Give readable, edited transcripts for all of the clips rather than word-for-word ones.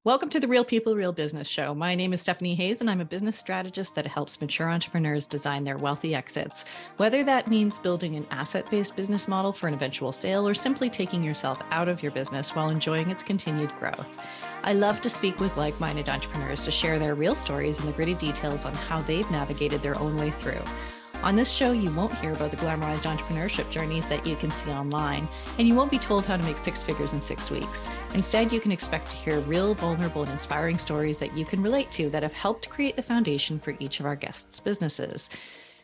Welcome to the Real People, Real Business Show. My name is Stephanie Hayes, and I'm a business strategist that helps mature entrepreneurs design their wealthy exits. Whether that means building an asset-based business model for an eventual sale or simply taking yourself out of your business while enjoying its continued growth. I love to speak with like-minded entrepreneurs to share their real stories and the gritty details on how they've navigated their own way through. On this show, you won't hear about the glamorized entrepreneurship journeys that you can see online, and you won't be told how to make six figures in 6 weeks. Instead, you can expect to hear real, vulnerable, and inspiring stories that you can relate to that have helped create the foundation for each of our guests' businesses.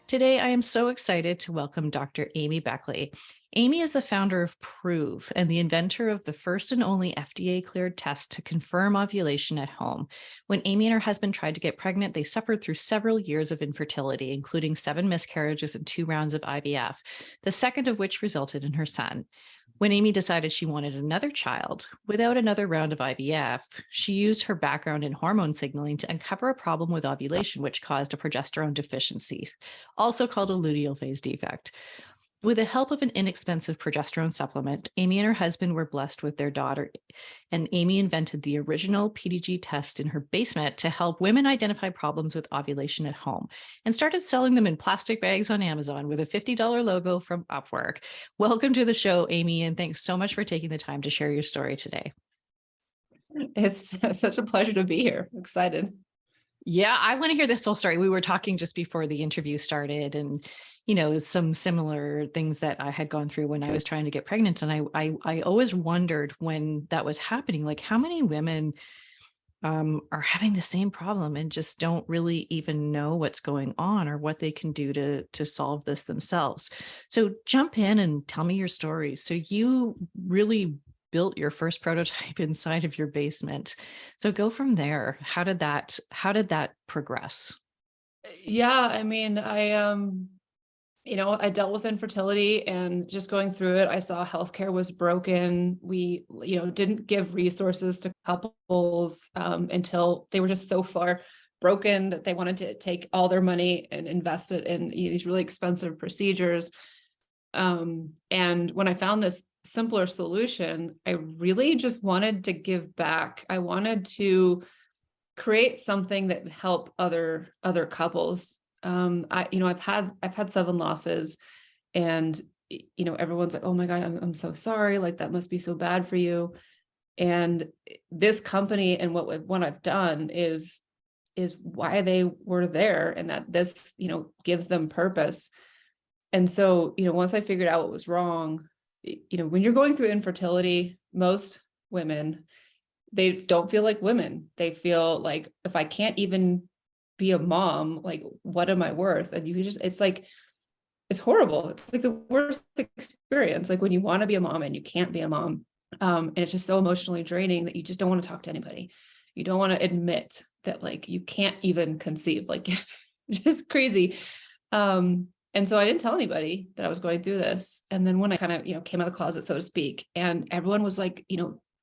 Today, I am so excited to welcome Dr. Amy Beckley. Amy is the founder of Prove and the inventor of the first and only FDA-cleared test to confirm ovulation at home. When Amy and her husband tried to get pregnant, they suffered through several years of infertility, including 7 miscarriages and 2 rounds of IVF, the second of which resulted in her son. When Amy decided she wanted another child, without another round of IVF, she used her background in hormone signaling to uncover a problem with ovulation, which caused a progesterone deficiency, also called a luteal phase defect. With the help of an inexpensive progesterone supplement, Amy and her husband were blessed with their daughter, and Amy invented the original PDG test in her basement to help women identify problems with ovulation at home, and started selling them in plastic bags on Amazon with a $50 logo from Upwork. Welcome to the show, Amy, and thanks so much for taking the time to share your story today. It's such a pleasure to be here. I'm excited. Yeah, I want to hear this whole story. We were talking just before the interview started, and some similar things that I had gone through when I was trying to get pregnant. And I always wondered when that was happening, like how many women are having the same problem and just don't really even know what's going on or what they can do to solve this themselves. So jump in and tell me your story. So you really built your first prototype inside of your basement. So go from there. How did that progress? Yeah, I dealt with infertility, and just going through it, I saw healthcare was broken. We, didn't give resources to couples until they were just so far broken that they wanted to take all their money and invest it in these really expensive procedures. And when I found this simpler solution, I really just wanted to give back. I wanted to create something that would help other couples. I've had 7 losses, and everyone's like, "Oh my God, I'm so sorry. Like that must be so bad for you." And this company and what I've done is why they were there, and that this gives them purpose. And so once I figured out what was wrong, when you're going through infertility, most women, they don't feel like women. They feel like, if I can't even be a mom, like what am I worth? And it's horrible. It's like the worst experience, like when you want to be a mom and you can't be a mom. And it's just so emotionally draining that you just don't want to talk to anybody. You don't want to admit that like you can't even conceive, like just crazy. And so I didn't tell anybody that I was going through this. And then when I kind of, came out of the closet, so to speak, and everyone was like,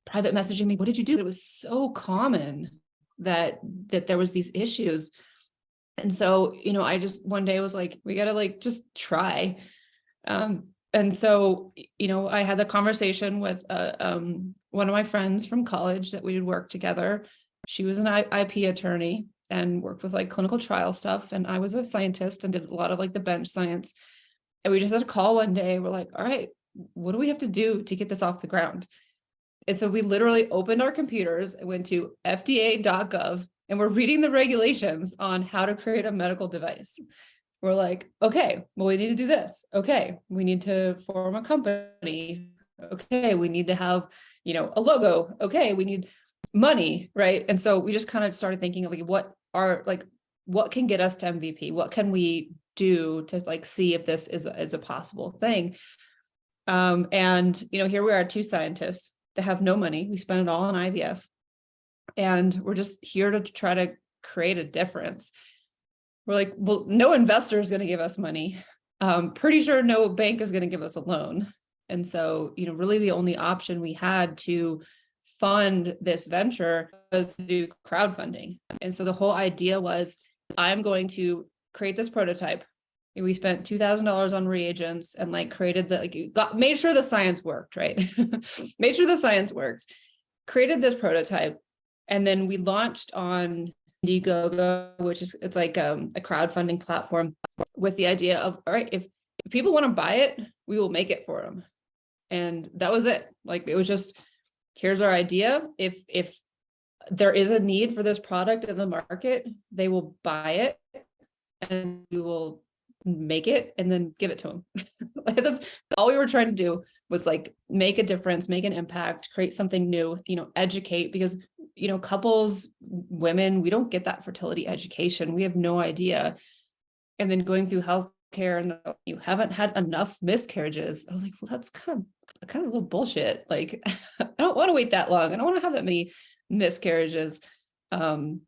private messaging me, "What did you do?" It was so common that there was these issues. And so, I just one day was like, we got to like, just try. And so, I had the conversation with one of my friends from college that we would work together. She was an IP attorney and worked with like clinical trial stuff. And I was a scientist and did a lot of like the bench science. And we just had a call one day. We're like, all right, what do we have to do to get this off the ground? And so we literally opened our computers and went to fda.gov, and we're reading the regulations on how to create a medical device. We're like, okay, well, we need to do this. Okay, we need to form a company. Okay, we need to have, a logo. Okay, we need money, right? And so we just kind of started thinking of like, what can get us to MVP? What can we do to like see if this is a possible thing? And here we are, 2 scientists that have no money. We spend it all on IVF, and we're just here to try to create a difference. We're like, well, no investor is going to give us money. Pretty sure no bank is going to give us a loan. And so, really the only option we had to fund this venture was to do crowdfunding. And so the whole idea was, I'm going to create this prototype. And we spent $2,000 on reagents and like created made sure the science worked, right? Made sure the science worked, created this prototype, And then we launched on Indiegogo, which is, it's like a crowdfunding platform, with the idea of, all right, if people want to buy it, we will make it for them. And that was it. Like, it was just, here's our idea. If there is a need for this product in the market, they will buy it and we will make it and then give it to them. Like, that's all we were trying to do, was like make a difference, make an impact, create something new, educate, because couples, women, we don't get that fertility education. We have no idea. And then going through healthcare and you haven't had enough miscarriages. I was like, well, that's kind of a little bullshit. Like, I don't want to wait that long. I don't want to have that many miscarriages. And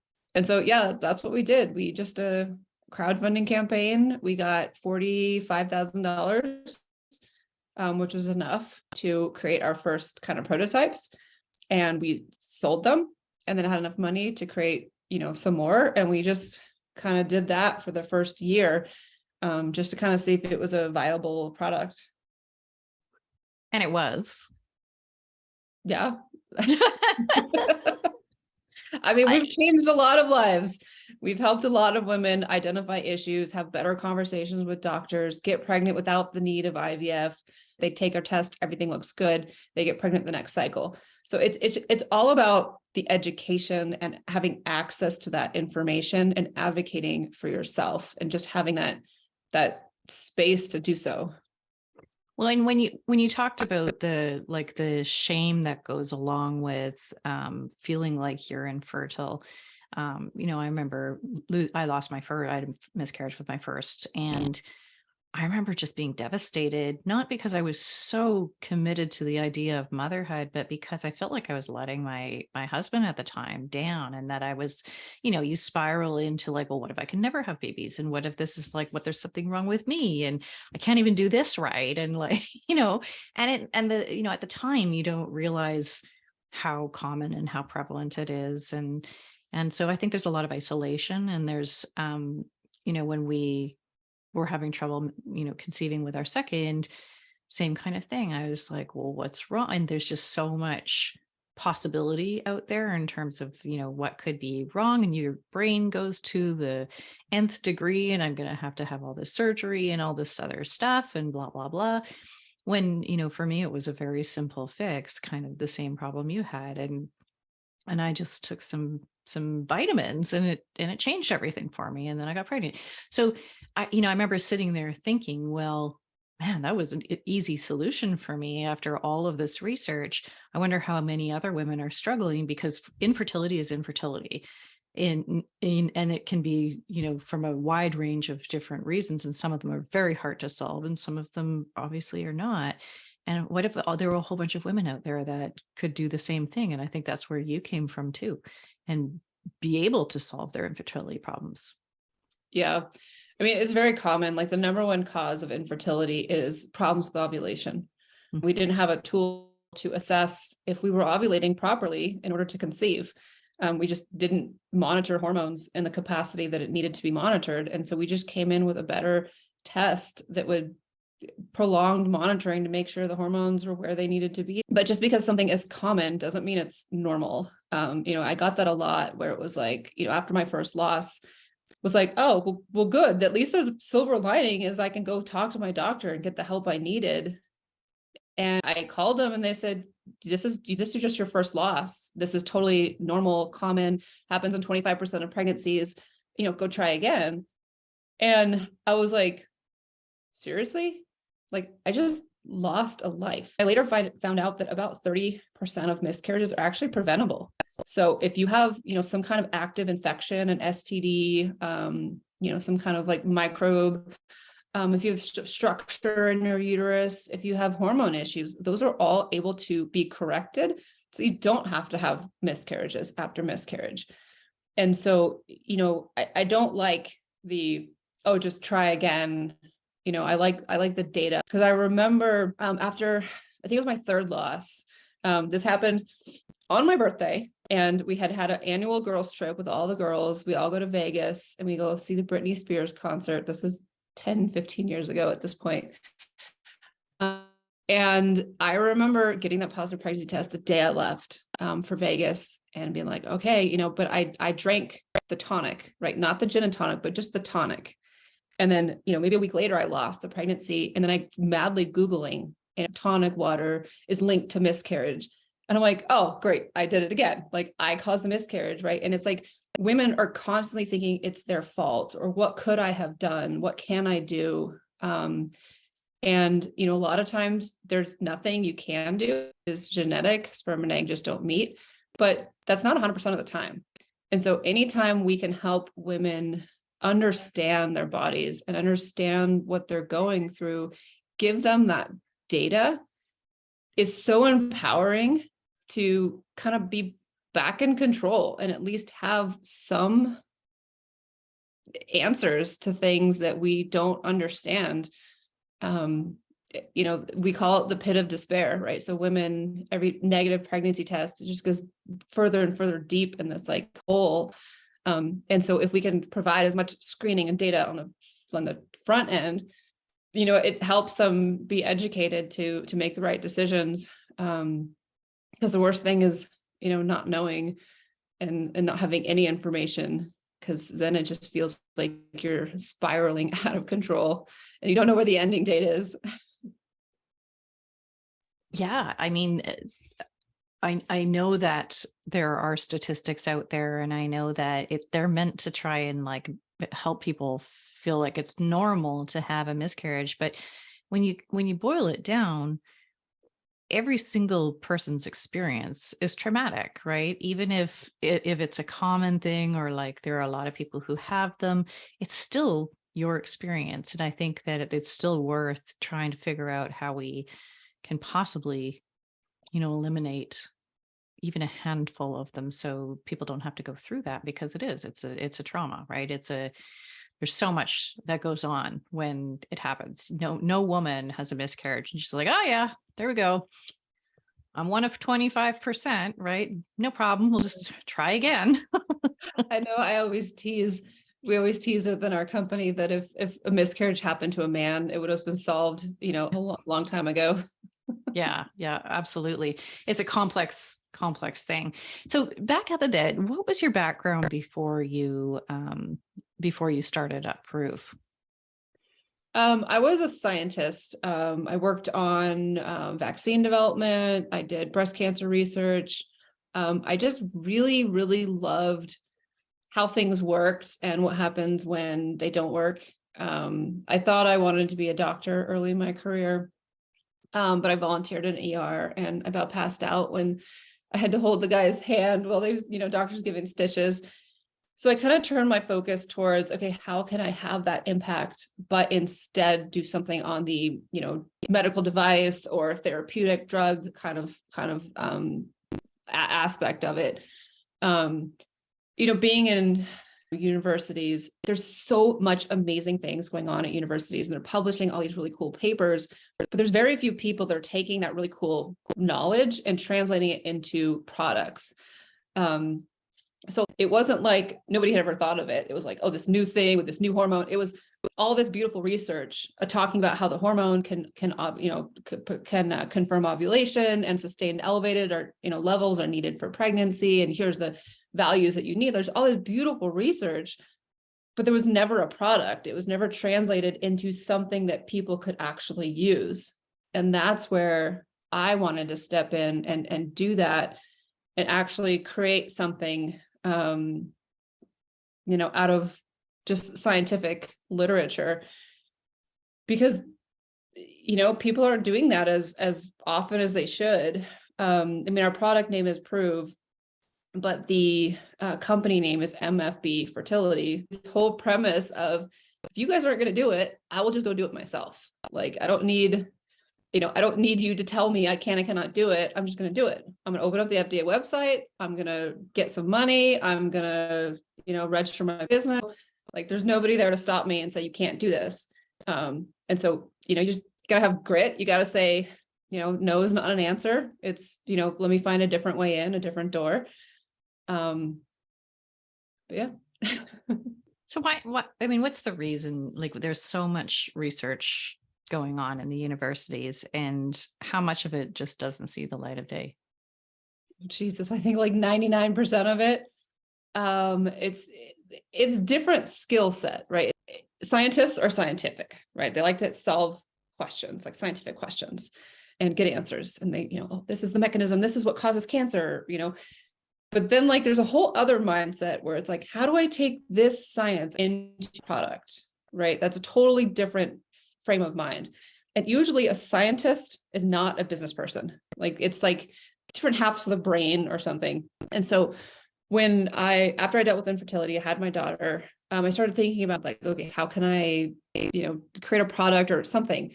so, yeah, that's what we did. We just a crowdfunding campaign. We got $45,000, which was enough to create our first kind of prototypes. And we sold them, and then had enough money to create, some more. And we just kind of did that for the first year, just to kind of see if it was a viable product. And it was. Yeah. I mean, we've changed a lot of lives. We've helped a lot of women identify issues, have better conversations with doctors, get pregnant without the need of IVF. They take our test, everything looks good. They get pregnant the next cycle. So it's all about the education and having access to that information and advocating for yourself and just having that space to do so. Well, and when you talked about the shame that goes along with feeling like you're infertile, I remember I lost my first, I had a miscarriage with my first, and I remember just being devastated, not because I was so committed to the idea of motherhood, but because I felt like I was letting my husband at the time down, and that I was, you spiral into like, well, what if I can never have babies? And what if this is like, what, there's something wrong with me and I can't even do this right? And like, at the time you don't realize how common and how prevalent it is. And so I think there's a lot of isolation, and there's, when we were having trouble, conceiving with our second, same kind of thing. I was like, well, what's wrong? And there's just so much possibility out there in terms of, what could be wrong. And your brain goes to the nth degree, and I'm going to have all this surgery and all this other stuff and blah, blah, blah. When, for me, it was a very simple fix, kind of the same problem you had. And I just took some vitamins, and it changed everything for me. And then I got pregnant. So I remember sitting there thinking, well, man, that was an easy solution for me after all of this research. I wonder how many other women are struggling, because infertility is infertility. And it can be, from a wide range of different reasons. And some of them are very hard to solve, and some of them obviously are not. And what if there were a whole bunch of women out there that could do the same thing? And I think that's where you came from too, and be able to solve their infertility problems. Yeah. I mean, it's very common. Like, the number one cause of infertility is problems with ovulation. Mm-hmm. We didn't have a tool to assess if we were ovulating properly in order to conceive. We just didn't monitor hormones in the capacity that it needed to be monitored. And so we just came in with a better test that would prolonged monitoring to make sure the hormones were where they needed to be. But just because something is common doesn't mean it's normal. I got that a lot, where it was like, after my first loss, was like, oh, well, good. At least there's a silver lining, is I can go talk to my doctor and get the help I needed. And I called them, and they said, this is just your first loss. This is totally normal, common, happens in 25% of pregnancies, go try again. And I was like, seriously? Like, I just lost a life. I later found out that about 30% of miscarriages are actually preventable. So if you have, some kind of active infection, an STD, some kind of like microbe, if you have structure in your uterus, if you have hormone issues, those are all able to be corrected. So you don't have to have miscarriages after miscarriage. And so, I don't like just try again. I like the data, because I remember after, I think it was my third loss, this happened on my birthday, and we had an annual girls trip with all the girls. We all go to Vegas, and we go see the Britney Spears concert. This was 10, 15 years ago at this point. And I remember getting that positive pregnancy test the day I left for Vegas and being like, okay, but I drank the tonic, right? Not the gin and tonic, but just the tonic. And then, maybe a week later, I lost the pregnancy. And then I madly Googling, and tonic water is linked to miscarriage. And I'm like, oh, great. I did it again. Like, I caused the miscarriage, right? And it's like women are constantly thinking it's their fault, or what could I have done? What can I do? And, a lot of times there's nothing you can do. It's genetic, sperm and egg just don't meet, but that's not 100% of the time. And so anytime we can help women understand their bodies and understand what they're going through, give them that data, is so empowering to kind of be back in control and at least have some answers to things that we don't understand. We call it the pit of despair, right? So women, every negative pregnancy test, it just goes further and further deep in this like hole. And so if we can provide as much screening and data on the front end, it helps them be educated to make the right decisions. Because the worst thing is, not knowing and not having any information, because then it just feels like you're spiraling out of control and you don't know where the ending date is. Yeah, I mean, I know that there are statistics out there, and I know that they're meant to try and like help people feel like it's normal to have a miscarriage. But when you boil it down, every single person's experience is traumatic, right? Even if it's a common thing, or like there are a lot of people who have them, it's still your experience. And I think that it's still worth trying to figure out how we can possibly, eliminate even a handful of them, so people don't have to go through that, because it's a trauma, right? There's so much that goes on when it happens. No woman has a miscarriage and she's like, oh yeah, there we go, I'm one of 25%, right? No problem, we'll just try again. I know we always tease it in our company that if a miscarriage happened to a man, it would have been solved, a long time ago. Yeah, absolutely. It's a complex thing. So back up a bit. What was your background before you started up Proof? I was a scientist. I worked on vaccine development. I did breast cancer research. I just really, really loved how things worked and what happens when they don't work. I thought I wanted to be a doctor early in my career, but I volunteered in ER and about passed out when I had to hold the guy's hand while doctors giving stitches. So I kind of turned my focus towards, okay, how can I have that impact, but instead do something on the, medical device or therapeutic drug kind of aspect of it. Being in universities, there's so much amazing things going on at universities, and they're publishing all these really cool papers, but there's very few people that are taking that really cool knowledge and translating it into products. So it wasn't like nobody had ever thought of it. It was like, oh, this new thing with this new hormone. It was all this beautiful research talking about how the hormone can confirm ovulation, and sustained elevated or levels are needed for pregnancy. And here's the values that you need. There's all this beautiful research, but there was never a product. It was never translated into something that people could actually use. And that's where I wanted to step in and do that and actually create something, out of just scientific literature, because, people aren't doing that as often as they should. Our product name is Prove, but the company name is MFB Fertility. This whole premise of, if you guys aren't going to do it, I will just go do it myself. Like, I don't need you to tell me I can and cannot do it. I'm just going to do it. I'm going to open up the FDA website. I'm going to get some money. I'm going to, register my business. Like, there's nobody there to stop me and say, you can't do this. And so, you just got to have grit. You got to say, no is not an answer. It's, let me find a different way in, a different door. But yeah. So what's the reason? Like, there's so much research going on in the universities, and how much of it just doesn't see the light of day? Jesus, I think like 99% of it. It's different skill set, right? Scientists are scientific, right? They like to solve questions, like scientific questions, and get answers. And they, oh, this is the mechanism, this is what causes cancer, But then like there's a whole other mindset where it's like, how do I take this science into product, right? That's a totally different frame of mind. And usually a scientist is not a business person. Like it's like different halves of the brain or something. And so after I dealt with infertility, I had my daughter, I started thinking about like, okay, how can I, create a product or something?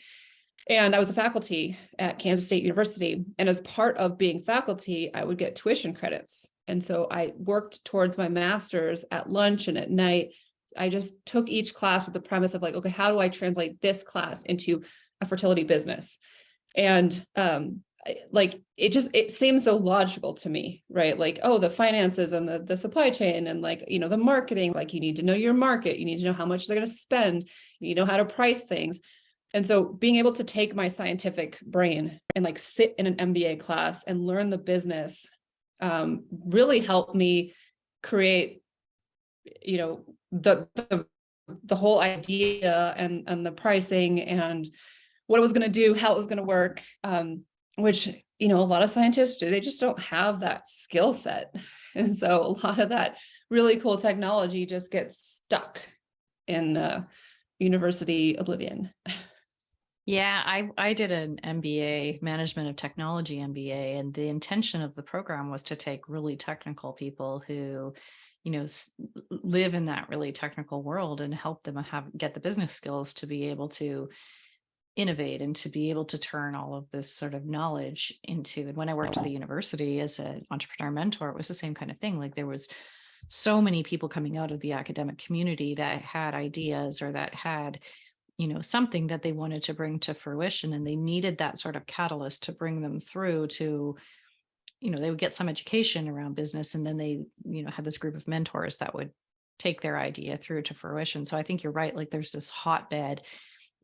And I was a faculty at Kansas State University. And as part of being faculty, I would get tuition credits. And so I worked towards my master's at lunch and at night. I just took each class with the premise of like, okay, how do I translate this class into a fertility business? And like, it seems so logical to me, right? Like, oh, the finances and the supply chain and like, the marketing, like you need to know your market, you need to know how much they're going to spend, you know how to price things. And so being able to take my scientific brain and like sit in an MBA class and learn the business really helped me create, the whole idea and the pricing and what it was going to do, how it was going to work, which, a lot of scientists, they just don't have that skill set. And so a lot of that really cool technology just gets stuck in university oblivion. Yeah, I did an MBA, Management of Technology MBA, and the intention of the program was to take really technical people who, live in that really technical world and help them get the business skills to be able to innovate and to be able to turn all of this sort of knowledge into. And when I worked at the university as an entrepreneur mentor, it was the same kind of thing. Like there was so many people coming out of the academic community that had ideas or that had something that they wanted to bring to fruition, and they needed that sort of catalyst to bring them through to, they would get some education around business, and then they, had this group of mentors that would take their idea through to fruition. So I think you're right. Like there's this hotbed,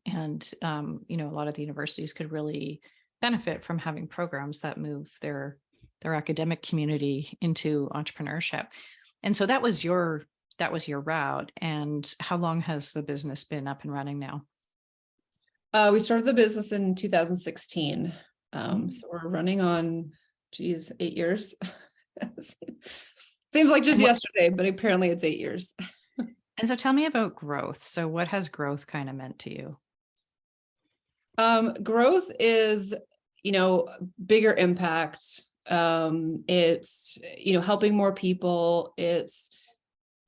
and, a lot of the universities could really benefit from having programs that move their academic community into entrepreneurship. And so that was your route. And how long has the business been up and running now? We started the business in 2016. So we're running on, 8 years. Seems like just yesterday, but apparently it's 8 years. And so tell me about growth. So what has growth kind of meant to you? Growth is, bigger impact. It's, helping more people. It's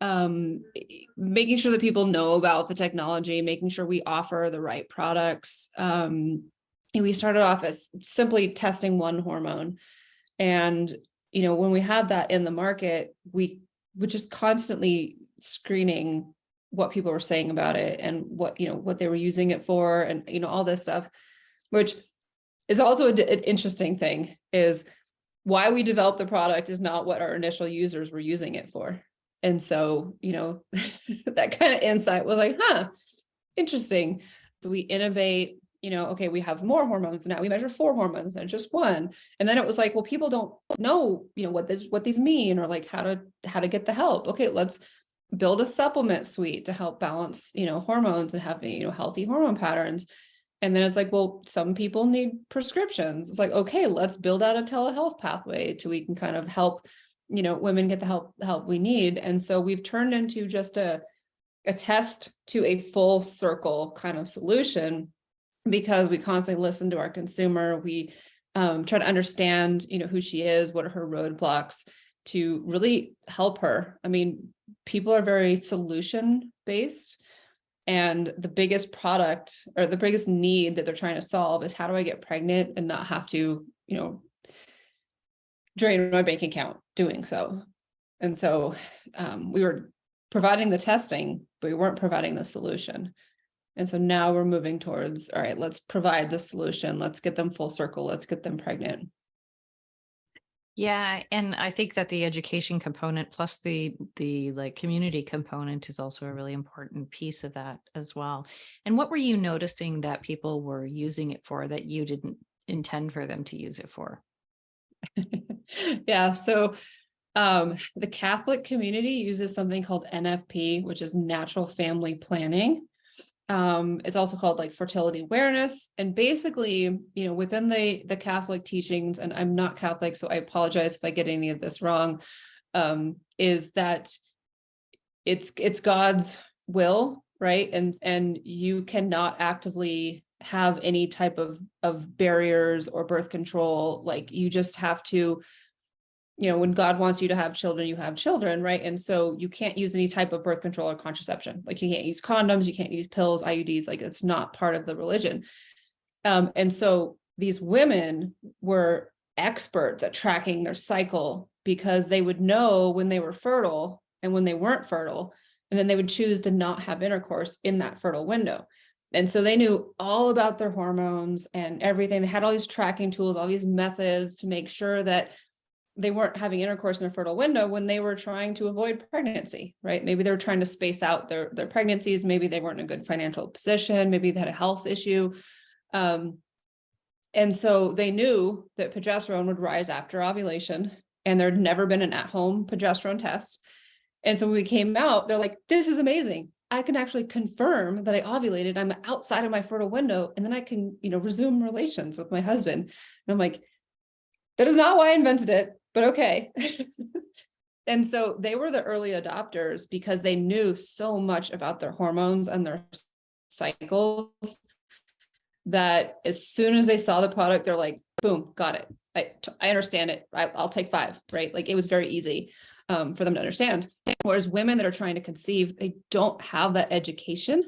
making sure that people know about the technology, making sure we offer the right products. We started off as simply testing one hormone. And, when we had that in the market, we were just constantly screening what people were saying about it and what they were using it for, and, all this stuff, which is also an interesting thing, is why we developed the product is not what our initial users were using it for. And so, that kind of insight was like, interesting. So we innovate, okay, we have more hormones now. We measure 4 hormones and just one. And then it was like, well, people don't know, what these mean, or like how to get the help. Okay, let's build a supplement suite to help balance, hormones and have, healthy hormone patterns. And then it's like, well, some people need prescriptions. It's like, okay, let's build out a telehealth pathway so we can kind of help, women get the help we need. And so we've turned into just a test to a full circle kind of solution, because we constantly listen to our consumer. We try to understand, who she is, what are her roadblocks, to really help her. I mean, people are very solution based, and the biggest product or the biggest need that they're trying to solve is, how do I get pregnant and not have to, drain my bank account doing so. And so we were providing the testing, but we weren't providing the solution. And so now we're moving towards, all right, let's provide the solution. Let's get them full circle. Let's get them pregnant. Yeah, and I think that the education component plus the like community component is also a really important piece of that as well. And what were you noticing that people were using it for that you didn't intend for them to use it for? Yeah. So the Catholic community uses something called NFP, which is natural family planning. It's also called like fertility awareness. And basically, within the Catholic teachings, and I'm not Catholic, so I apologize if I get any of this wrong, is that it's God's will, right? And you cannot actively have any type of barriers or birth control. Like you just have to, when God wants you to have children, you have children, right? And so you can't use any type of birth control or contraception. Like you can't use condoms, you can't use pills, IUDs, like it's not part of the religion. And so these women were experts at tracking their cycle because they would know when they were fertile and when they weren't fertile, and then they would choose to not have intercourse in that fertile window. And so they knew all about their hormones and everything. They had all these tracking tools, all these methods to make sure that they weren't having intercourse in a fertile window when they were trying to avoid pregnancy, right? Maybe they were trying to space out their pregnancies. Maybe they weren't in a good financial position. Maybe they had a health issue. And so they knew that progesterone would rise after ovulation, and there'd never been an at-home progesterone test. And so when we came out, they're like, this is amazing. I can actually confirm that I ovulated. I'm outside of my fertile window, and then I can, resume relations with my husband. And I'm like, that is not why I invented it, but okay. And so they were the early adopters because they knew so much about their hormones and their cycles that as soon as they saw the product, they're like, boom, got it. I understand it. I'll take 5, right? Like it was very easy for them to understand. Whereas women that are trying to conceive, they don't have that education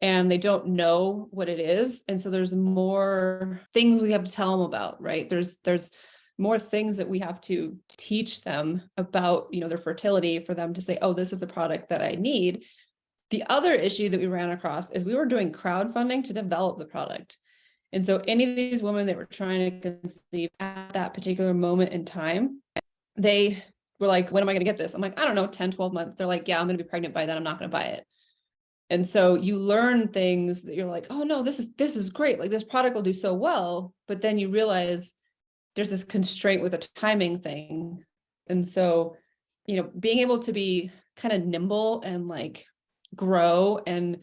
and they don't know what it is. And so there's more things we have to tell them about, right? There's more things that we have to teach them about, their fertility for them to say, oh, this is the product that I need. The other issue that we ran across is we were doing crowdfunding to develop the product. And so any of these women that were trying to conceive at that particular moment in time, they were like, when am I going to get this? I'm like, I don't know, 10, 12 months. They're like, yeah, I'm going to be pregnant by then. I'm not going to buy it. And so you learn things that you're like, oh no, this is great. Like this product will do so well. But then you realize there's this constraint with a timing thing. And so, being able to be kind of nimble and like grow, and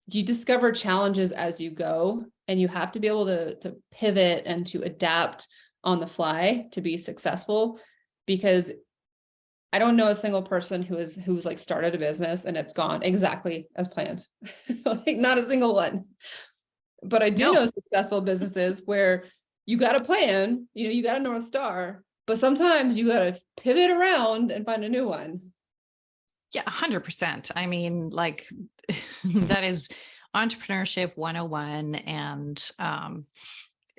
you discover challenges as you go, and you have to be able to pivot and to adapt on the fly to be successful, because I don't know a single person who's like started a business and it's gone exactly as planned. Like not a single one. But I do know successful businesses where you got a plan, you got a North Star, but sometimes you got to pivot around and find a new one. Yeah, 100%. I mean, like that is entrepreneurship 101. And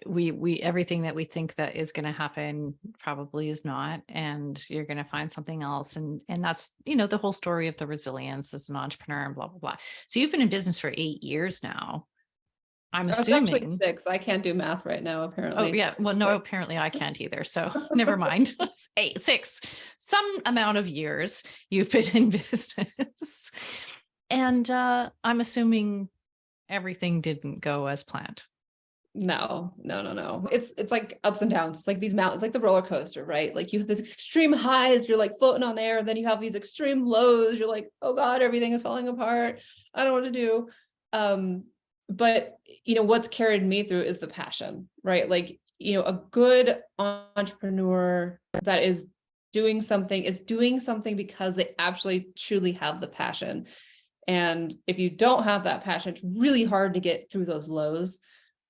we everything that we think that is going to happen probably is not, and you're going to find something else. And that's, the whole story of the resilience as an entrepreneur and blah, blah, blah. So you've been in business for 8 years now. I'm It's actually assuming 6. I can't do math right now, apparently. Oh yeah. Well, no, apparently I can't either. So never mind. 8, 6, some amount of years you've been in business. And I'm assuming everything didn't go as planned. No. It's like ups and downs. It's like these mountains, like the roller coaster, right? Like you have this extreme highs, you're like floating on air, and then you have these extreme lows. You're like, oh God, everything is falling apart. I don't know what to do. But what's carried me through is the passion, right? Like, a good entrepreneur that is doing something because they actually truly have the passion. And if you don't have that passion, it's really hard to get through those lows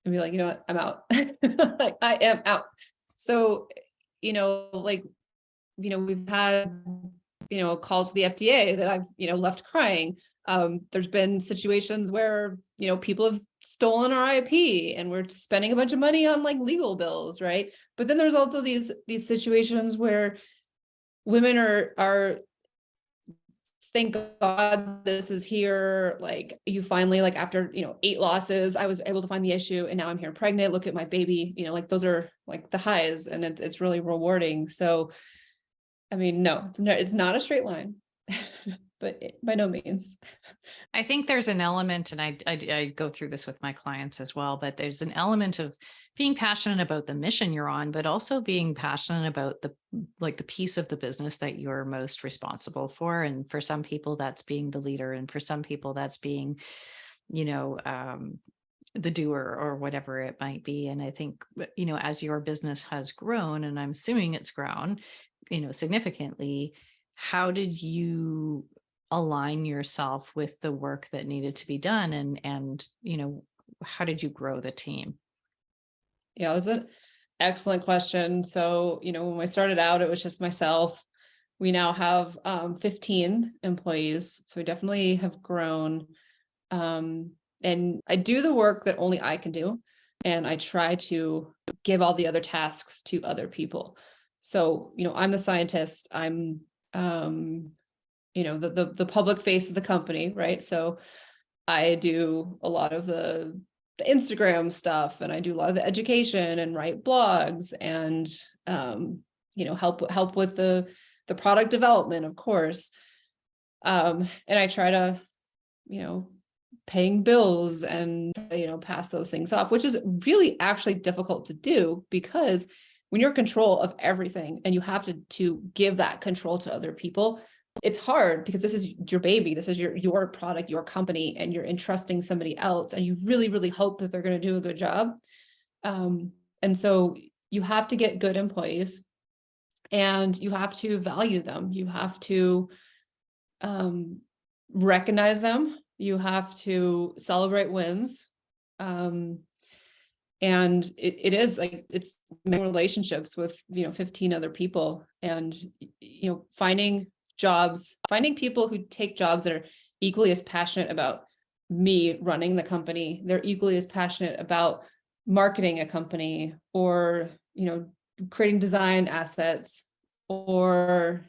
and be like, you know what, I'm out. Like I am out. So, we've had, calls to the FDA that I've, left crying. There's been situations where, people have stolen our IP and we're spending a bunch of money on like legal bills, right? But then there's also these situations where women are thank God this is here. Like you finally, like after, 8 losses, I was able to find the issue and now I'm here pregnant. Look at my baby, like those are like the highs and it's really rewarding. So, I mean, no, it's not a straight line, but by no means. I think there's an element, and I go through this with my clients as well, but there's an element of being passionate about the mission you're on, but also being passionate about the piece of the business that you're most responsible for. And for some people, that's being the leader, and for some people, that's being, you know, the doer or whatever it might be. And I think, as your business has grown, and I'm assuming it's grown, significantly, how did you align yourself with the work that needed to be done, and how did you grow the team? Yeah, that's an excellent question. So, when I started out, it was just myself. We now have 15 employees. So we definitely have grown. And I do the work that only I can do. And I try to give all the other tasks to other people. So, I'm the scientist. I'm the public face of the company, right? So I do a lot of the Instagram stuff, and I do a lot of the education and write blogs and help with the product development, of course. And I try to, paying bills and pass those things off, which is really actually difficult to do, because when you're in control of everything and you have to give that control to other people, it's hard, because this is your baby, this is your product, your company, and you're entrusting somebody else, and you really, really hope that they're going to do a good job. And so you have to get good employees, and you have to value them. You have to recognize them. You have to celebrate wins. And it is like, it's relationships with 15 other people, and finding people who take jobs that are equally as passionate about me running the company. They're equally as passionate about marketing a company, or creating design assets, or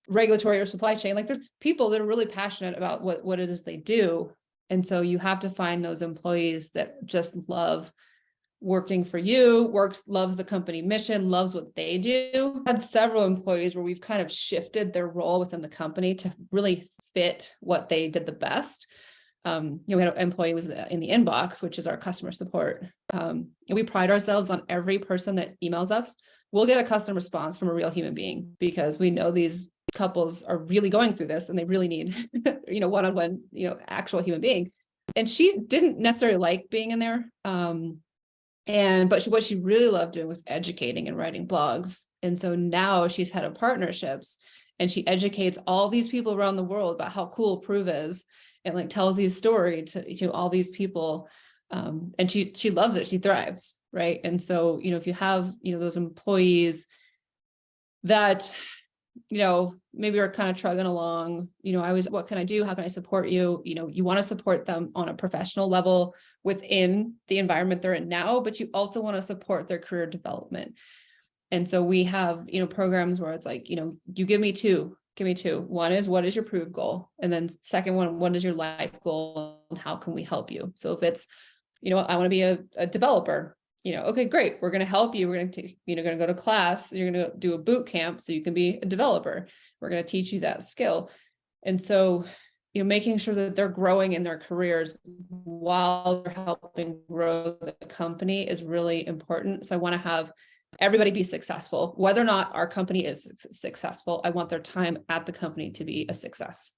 regulatory or supply chain. Like there's people that are really passionate about what it is they do. And so you have to find those employees that just love working for you, loves the company mission, loves what they do. I've had several employees where we've kind of shifted their role within the company to really fit what they did the best. We had an employee who was in the inbox, which is our customer support. And we pride ourselves on every person that emails us. We'll get a custom response from a real human being, because we know these couples are really going through this and they really need, one-on-one, actual human being. And she didn't necessarily like being in there. But what she really loved doing was educating and writing blogs. And so now she's head of partnerships, and she educates all these people around the world about how cool Prove is, and like tells these stories to all these people. And she loves it. She thrives. Right. And so, if you have, those employees that, maybe are kind of trugging along, what can I do? How can I support you? You want to support them on a professional level within the environment they're in now, but you also want to support their career development. And so we have, programs where it's like, you give me two. One is, what is your Prove goal? And then second one, what is your life goal? And how can we help you? So if it's, I want to be a developer, okay, great. We're going to help you. We're going to, going to go to class. You're going to do a boot camp so you can be a developer. We're going to teach you that skill. And so, making sure that they're growing in their careers while they're helping grow the company is really important. So I want to have everybody be successful. Whether or not our company is successful, I want their time at the company to be a success.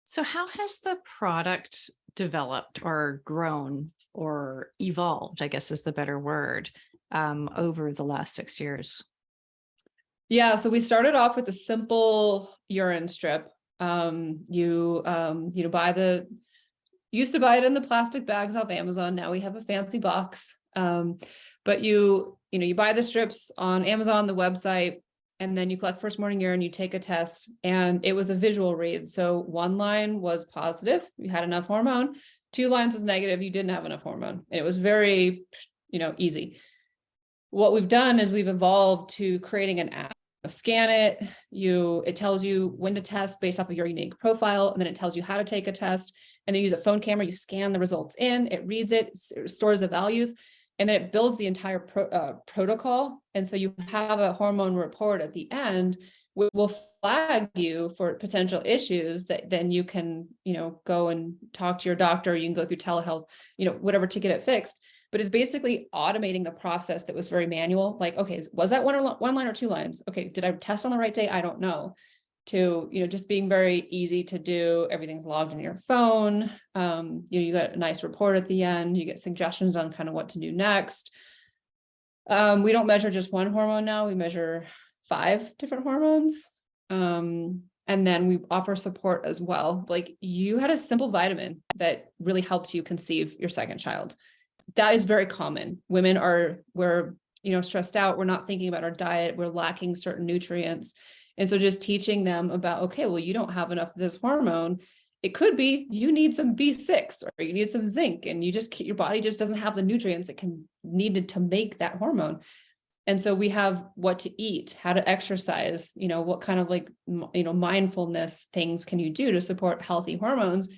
So how has the product developed or grown or evolved, I guess is the better word, over the last 6 years? Yeah, so we started off with a simple urine strip. You used to buy it in the plastic bags off Amazon. Now we have a fancy box. But you buy the strips on Amazon, the website, and then you collect first morning urine, you take a test, and it was a visual read. So 1 line was positive, you had enough hormone. 2 lines was negative, you didn't have enough hormone. And it was very, easy. What we've done is we've evolved to creating an app. scan it, it tells you when to test based off of your unique profile, and then it tells you how to take a test, and then you use a phone camera, you scan the results in, it reads it, stores the values, and then it builds the entire protocol. And so you have a hormone report at the end, which will flag you for potential issues that then you can, go and talk to your doctor, you can go through telehealth, whatever, to get it fixed. But it's basically automating the process that was very manual. Like, okay, was that one line or 2 lines? Okay, did I test on the right day? I don't know. To, just being very easy to do. Everything's logged in your phone. You got a nice report at the end. You get suggestions on kind of what to do next. We don't measure just one hormone now. We measure 5 different hormones. And then we offer support as well. Like, you had a simple vitamin that really helped you conceive your second child. That is very common. We're stressed out. We're not thinking about our diet. We're lacking certain nutrients. And so just teaching them about, okay, well, you don't have enough of this hormone. It could be you need some B6 or you need some zinc, and your body just doesn't have the nutrients that needed to make that hormone. And so we have what to eat, how to exercise, what kind of mindfulness things can you do to support healthy hormones.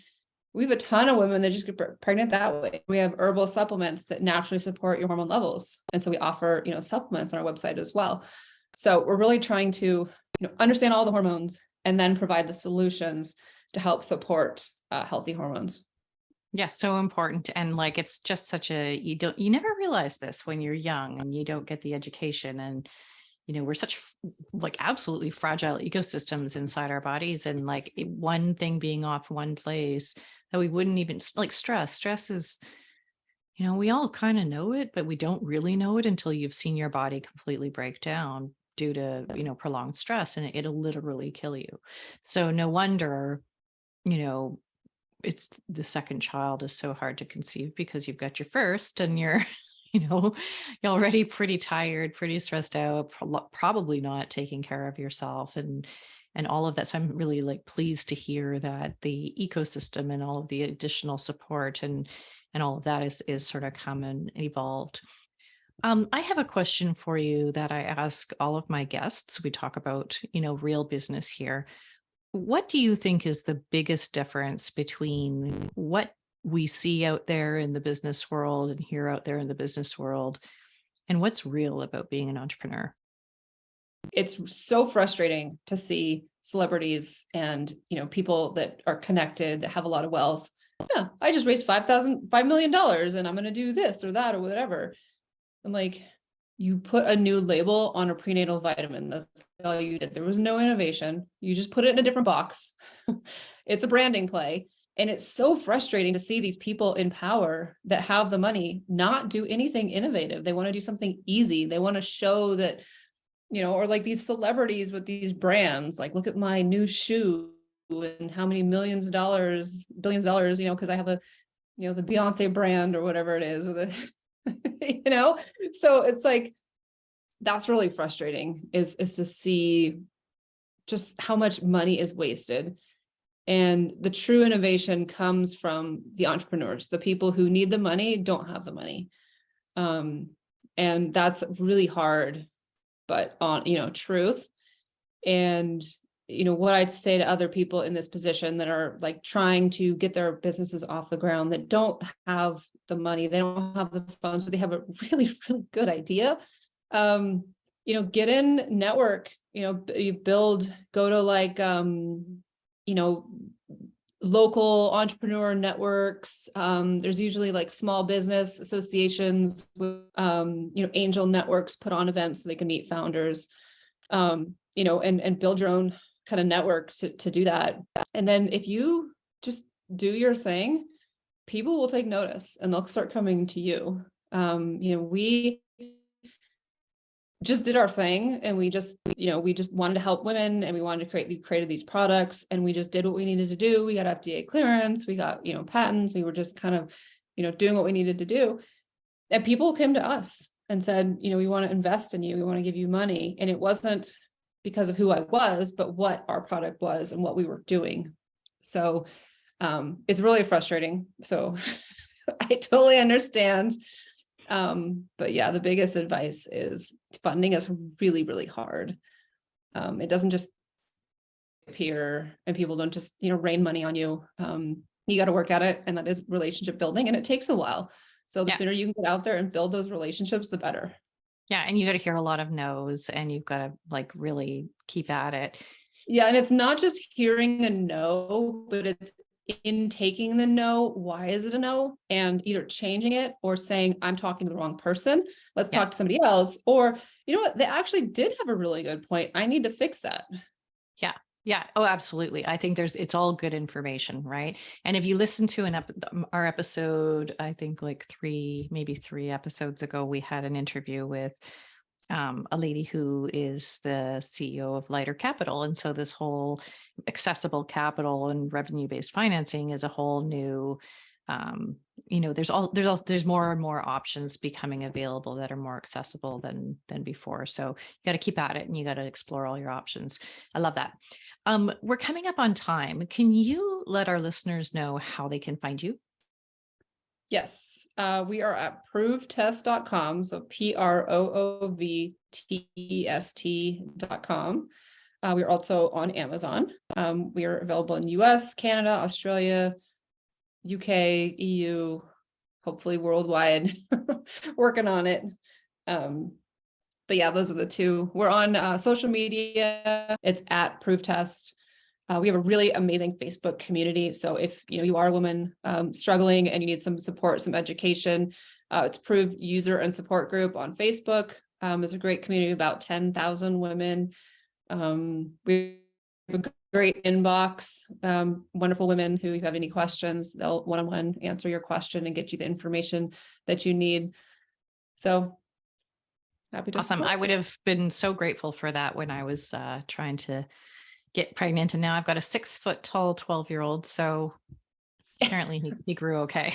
We have a ton of women that just get pregnant that way. We have herbal supplements that naturally support your hormone levels. And so we offer, supplements on our website as well. So we're really trying to, understand all the hormones and then provide the solutions to help support healthy hormones. Yeah, so important. And it's just you never realize this when you're young and you don't get the education. And, we're such absolutely fragile ecosystems inside our bodies. And one thing being off one place that we wouldn't even stress is, we all kind of know it, but we don't really know it until you've seen your body completely break down due to, prolonged stress, and it'll literally kill you. So no wonder, it's the second child is so hard to conceive, because you've got your first and you're, you're already pretty tired, pretty stressed out, probably not taking care of yourself and all of that. So I'm really pleased to hear that the ecosystem and all of the additional support and all of that is sort of come and evolved. I have a question for you that I ask all of my guests. We talk about, real business here. What do you think is the biggest difference between what we see out there in the business world and hear out there in the business world, and what's real about being an entrepreneur? It's so frustrating to see celebrities and, people that are connected, that have a lot of wealth. Yeah, I just raised $5 million and I'm going to do this or that or whatever. I'm like, you put a new label on a prenatal vitamin. That's all you did. There was no innovation. You just put it in a different box. It's a branding play. And it's so frustrating to see these people in power that have the money not do anything innovative. They want to do something easy. They want to show that, or these celebrities with these brands, look at my new shoe and how many billions of dollars, because I have the Beyonce brand or whatever it is, or the so it's that's really frustrating is to see just how much money is wasted. And the true innovation comes from the entrepreneurs. The people who need the money don't have the money. And that's really hard, but truth. And what I'd say to other people in this position that are trying to get their businesses off the ground, that don't have the money, they don't have the funds, but they have a really, really good idea. Get in, network, you go to local entrepreneur networks. There's usually small business associations with, angel networks put on events so they can meet founders, and build your own kind of network to do that. And then if you just do your thing, people will take notice and they'll start coming to you. We just did our thing, and we just wanted to help women, and we created these products, and we just did what we needed to do. We got FDA clearance, we got, patents. We were just kind of, doing what we needed to do. And people came to us and said, we want to invest in you. We want to give you money. And it wasn't because of who I was, but what our product was and what we were doing. So it's really frustrating. So I totally understand. But yeah, the biggest advice is funding is really, really hard. It doesn't just appear, and people don't just, rain money on you. You got to work at it, and that is relationship building, and it takes a while. So the sooner you can get out there and build those relationships, the better. Yeah. And you got to hear a lot of no's, and you've got to like really keep at it. Yeah. And it's not just hearing a no, but it's in taking the no. Why is it a no? And either changing it or saying, I'm talking to the wrong person. Let's talk to somebody else. Or, you know what? They actually did have a really good point. I need to fix that. Yeah. Yeah. Oh, absolutely. I think it's all good information, right? And if you listen to our episode, I think like maybe three episodes ago, we had an interview with a lady who is the CEO of Lighter Capital. And so this whole accessible capital and revenue-based financing is a whole new, there's more and more options becoming available that are more accessible than before. So you got to keep at it, and you got to explore all your options. I love that. We're coming up on time. Can you let our listeners know how they can find you? Yes, we are at provetest.com. So proovtest.com. We are also on Amazon. We are available in US, Canada, Australia, UK, EU, hopefully worldwide, working on it. But yeah, those are the two. We're on social media. It's at ProveTest. We have a really amazing Facebook community. So if you are a woman struggling and you need some support, some education, it's Prove User and Support Group on Facebook. It's a great community of about 10,000 women. We have a great inbox, wonderful women who, if you have any questions, they'll one-on-one answer your question and get you the information that you need. So happy to Awesome. support. I would have been so grateful for that when I was trying to get pregnant, and now I've got a 6-foot tall 12-year-old. So apparently he grew okay.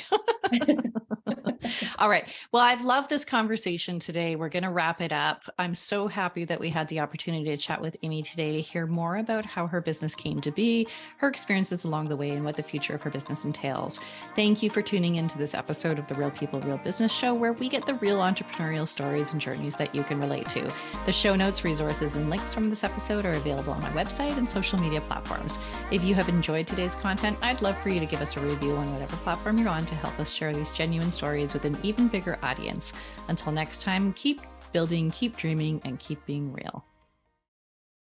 All right. Well, I've loved this conversation today. We're going to wrap it up. I'm so happy that we had the opportunity to chat with Amy today to hear more about how her business came to be, her experiences along the way, and what the future of her business entails. Thank you for tuning into this episode of the Real People, Real Business Show, where we get the real entrepreneurial stories and journeys that you can relate to. The show notes, resources, and links from this episode are available on my website and social media platforms. If you have enjoyed today's content, I'd love for you to give us a review on whatever platform you're on to help us share these genuine stories with an even bigger audience. Until next time, keep building, keep dreaming, and keep being real.